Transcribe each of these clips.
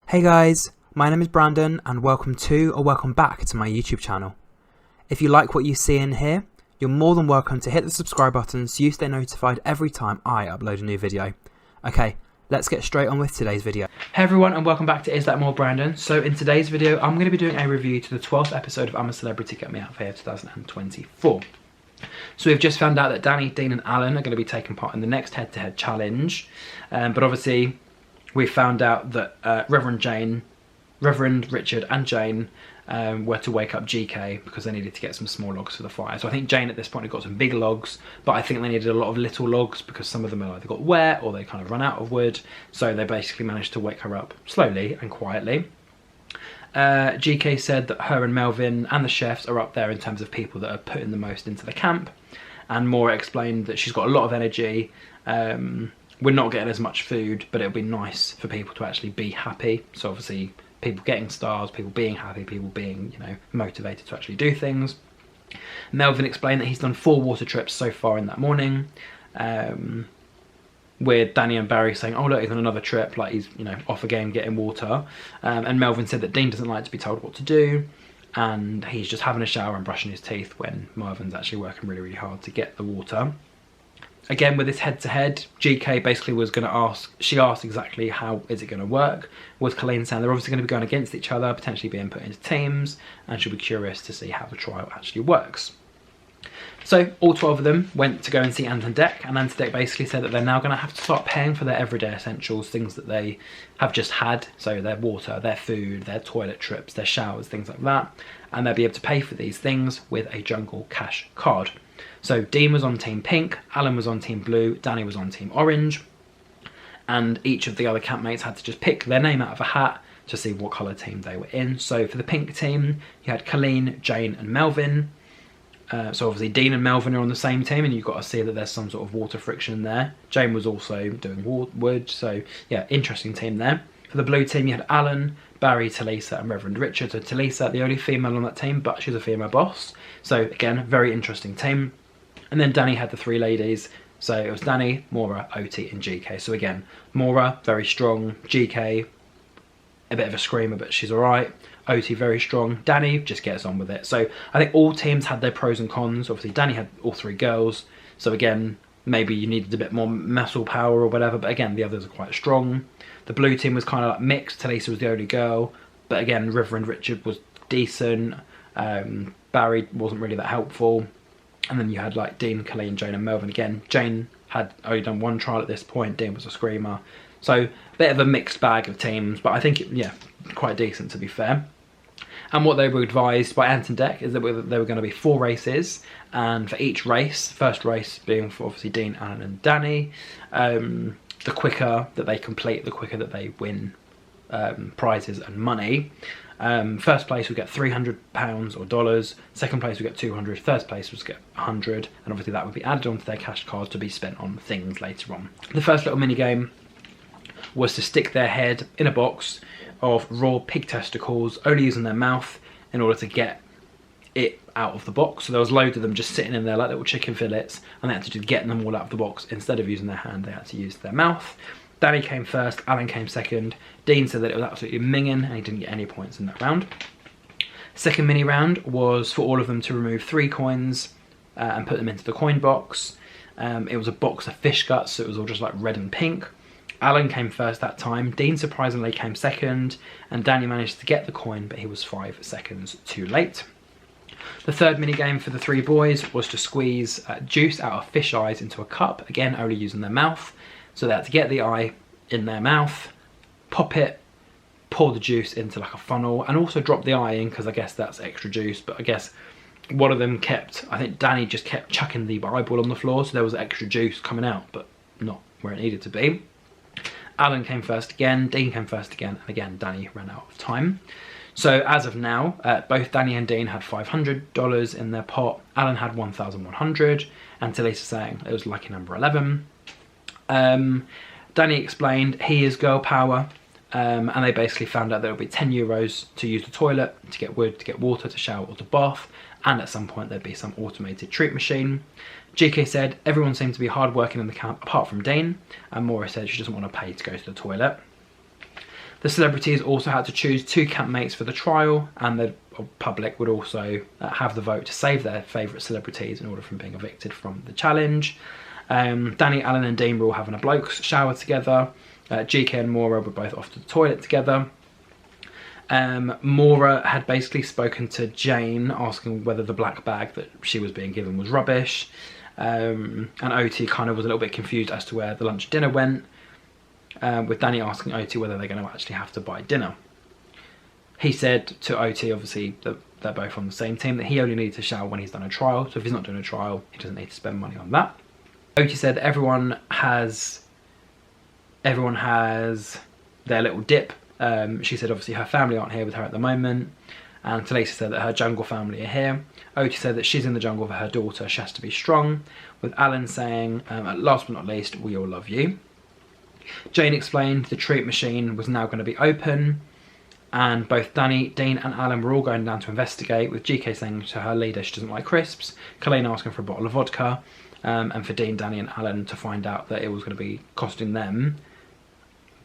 Hey guys, my name is Brandon and welcome to or welcome back to my YouTube channel. If you like what you see in here, you're more than welcome to hit the subscribe button so you stay notified every time I upload a new video. Okay, let's get straight on with today's video. Hey everyone and welcome back to Is That More Brandon. So in today's video, I'm going to be doing a review to the 12th episode of I'm a Celebrity, Get Me Out of Here 2024. So we've just found out that Danny, Dean and Alan are going to be taking part in the next head-to-head challenge. But obviously we found out that Reverend Richard and Jane were to wake up GK because they needed to get some small logs for the fire. So I think Jane at this point had got some big logs, but I think they needed a lot of little logs because some of them had either got wet or they kind of run out of wood. So they basically managed to wake her up slowly and quietly. GK said that her and Melvin and the chefs are up there in terms of people that are putting the most into the camp. And Maura explained that she's got a lot of energy. We're not getting as much food, but it'll be nice for people to actually be happy. So obviously people getting stars, people being happy, people being, motivated to actually do things. Melvin explained that he's done 4 water trips so far in that morning. With Danny and Barry saying, oh look, he's on another trip, like he's, off again getting water. And Melvin said that Dean doesn't like to be told what to do. And he's just having a shower and brushing his teeth when Melvin's actually working really, really hard to get the water. Again, with this head-to-head, GK basically was going to ask, she asked exactly how is it going to work, with Colleen saying they're obviously going to be going against each other, potentially being put into teams, and she'll be curious to see how the trial actually works. So all 12 of them went to go and see Ant and Dec, and Ant and Dec basically said that they're now going to have to start paying for their everyday essentials, things that they have just had, so their water, their food, their toilet trips, their showers, things like that, and they'll be able to pay for these things with a Jungle Cash card. So Dean was on team pink, Alan was on team blue, Danny was on team orange, and each of the other campmates had to just pick their name out of a hat to see what colour team they were in. So for the pink team, you had Colleen, Jane and Melvin. So obviously Dean and Melvin are on the same team, and you've got to see that there's some sort of water friction there. Jane was also doing wood, so yeah, interesting team there. For the blue team, you had Alan, Barry, Talisa and Reverend Richard. So Talisa, the only female on that team, but she's a female boss. So again, very interesting team. And then Danny had the 3 ladies. So it was Danny, Maura, Oti and GK. So again, Maura, very strong. GK, a bit of a screamer, but she's all right. Oti, very strong. Danny just gets on with it. So I think all teams had their pros and cons. Obviously, Danny had all 3 girls. So again, maybe you needed a bit more muscle power or whatever. But again, the others are quite strong. The blue team was kind of like mixed. Talisa was the only girl. But again, Reverend Richard was decent. Barry wasn't really that helpful. And then you had like Dean, Colleen, Jane and Melvin. Again, Jane had only done 1 trial at this point. Dean was a screamer. So a bit of a mixed bag of teams. But I think, quite decent to be fair. And what they were advised by Ant and Dec is that there were going to be 4 races. And for each race, first race being for obviously Dean, Alan and Danny, the quicker that they complete, the quicker that they win prizes and money. First place would get £300 or dollars, second place would get 200, third place would get 100, and obviously that would be added onto their cash cards to be spent on things later on. The first little mini game was to stick their head in a box of raw pig testicles, only using their mouth in order to get it out of the box. So there was loads of them just sitting in there like little chicken fillets, and they had to just get them all out of the box. Instead of using their hand, they had to use their mouth. Danny came first, Alan came second. Dean said that it was absolutely minging and he didn't get any points in that round. Second mini round was for all of them to remove 3 coins and put them into the coin box. It was a box of fish guts, so it was all just like red and pink. Alan came first that time, Dean surprisingly came second, and Danny managed to get the coin, but he was 5 seconds too late. The third mini game for the 3 boys was to squeeze juice out of fish eyes into a cup, again only using their mouth. So they had to get the eye in their mouth, pop it, pour the juice into like a funnel, and also drop the eye in because I guess that's extra juice. But I guess one of them I think Danny just kept chucking the eyeball on the floor, so there was extra juice coming out, but not where it needed to be. Alan came first again, Dean came first again, and again Danny ran out of time. So as of now, both Danny and Dean had $500 in their pot. Alan had 1,100, and Talisa saying it was lucky number 11. Danny explained he is girl power, and they basically found out there would be €10 to use the toilet, to get wood, to get water, to shower or to bath, and at some point there'd be some automated treat machine. GK said everyone seemed to be hard working in the camp apart from Dean, and Maura said she doesn't want to pay to go to the toilet. The celebrities also had to choose 2 campmates for the trial, and the public would also have the vote to save their favourite celebrities in order from being evicted from the challenge. Danny, Alan and Dean were all having a bloke's shower together. GK and Maura were both off to the toilet together. Maura had basically spoken to Jane asking whether the black bag that she was being given was rubbish. And Oti kind of was a little bit confused as to where the lunch dinner went, with Danny asking Oti whether they're going to actually have to buy dinner. He said to Oti, obviously, that they're both on the same team, that he only needs to shower when he's done a trial. So if he's not doing a trial, he doesn't need to spend money on that. Oti said everyone has their little dip. She said obviously her family aren't here with her at the moment. And Talisa said that her jungle family are here. Oti said that she's in the jungle for her daughter, she has to be strong. With Alan saying, last but not least, we all love you. Jane explained the treat machine was now going to be open. And both Danny, Dean and Alan were all going down to investigate, with GK saying to her leader she doesn't like crisps, Colleen asking for a bottle of vodka, and for Dean, Danny and Alan to find out that it was going to be costing them,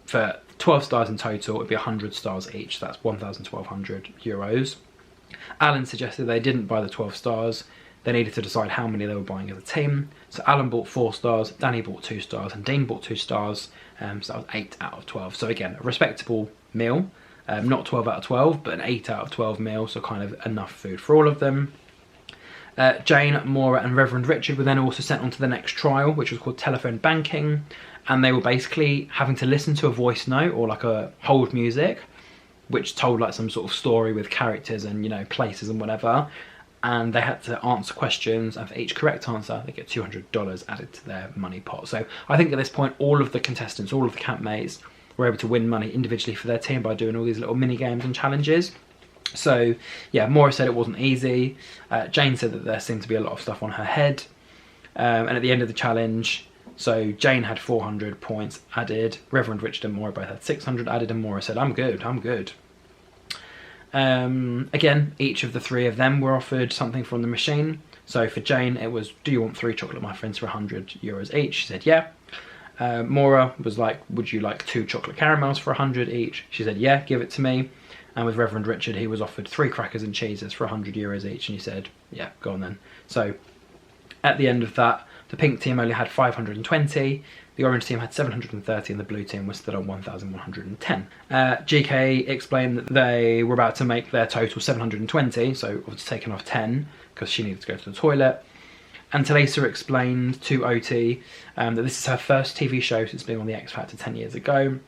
for 12 stars in total, it'd be 100 stars each, so that's 1,1200 euros. Alan suggested they didn't buy the 12 stars, they needed to decide how many they were buying as a team. So Alan bought 4 stars, Danny bought 2 stars, and Dean bought 2 stars, so that was 8 out of 12. So again, a respectable meal. Not 12 out of 12, but an 8 out of 12 meal, so kind of enough food for all of them. Jane, Maura and Reverend Richard were then also sent on to the next trial, which was called telephone banking, and they were basically having to listen to a voice note or like a hold music, which told like some sort of story with characters and, you know, places and whatever, and they had to answer questions, and for each correct answer they get $200 added to their money pot. So I think at this point all of the contestants, all of the campmates, were able to win money individually for their team by doing all these little mini games and challenges. So yeah, Maura said it wasn't easy. Jane said that there seemed to be a lot of stuff on her head. And at the end of the challenge, so Jane had 400 points added, Reverend Richard and Maura both had 600 added, and Maura said, I'm good, I'm good. Again, each of the 3 of them were offered something from the machine. So for Jane, it was, do you want 3 chocolate muffins for 100 euros each? She said, yeah. Maura was like, would you like 2 chocolate caramels for 100 each? She said, yeah, give it to me. And with Reverend Richard, he was offered 3 crackers and cheeses for 100 euros each, and he said, yeah, go on then. So at the end of that, the pink team only had 520, the orange team had 730, and the blue team was still on 1,110. GK explained that they were about to make their total 720, so obviously taken off 10, because she needed to go to the toilet. And Talisa explained to Oti that this is her first TV show since being on the X Factor 10 years ago,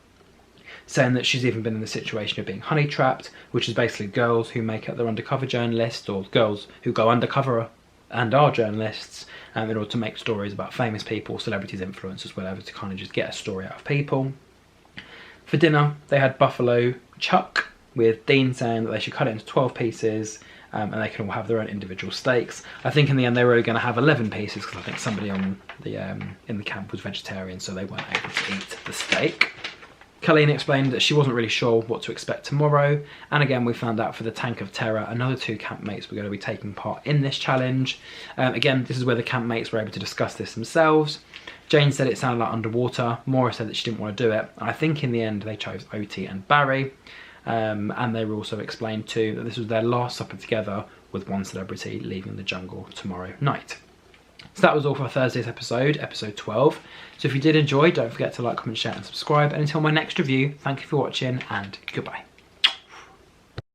saying that she's even been in the situation of being honey trapped, which is basically girls who make up their undercover journalists, or girls who go undercover and are journalists, in order to make stories about famous people, celebrities, influencers, whatever, to kind of just get a story out of people. For dinner, they had buffalo chuck, with Dean saying that they should cut it into 12 pieces, and they can all have their own individual steaks. I think in the end they were only going to have 11 pieces, because I think somebody on the in the camp was vegetarian, so they weren't able to eat the steak. Colleen explained that she wasn't really sure what to expect tomorrow, and again we found out for the Tank of Terror another 2 campmates were going to be taking part in this challenge. Again, this is where the campmates were able to discuss this themselves. Jane said it sounded like underwater, Maura said that she didn't want to do it, and I think in the end they chose Oti and Barry, and they were also explained too that this was their last supper together, with one celebrity leaving the jungle tomorrow night. So that was all for Thursday's episode, episode 12. So if you did enjoy, don't forget to like, comment, share and subscribe. And until my next review, thank you for watching and goodbye.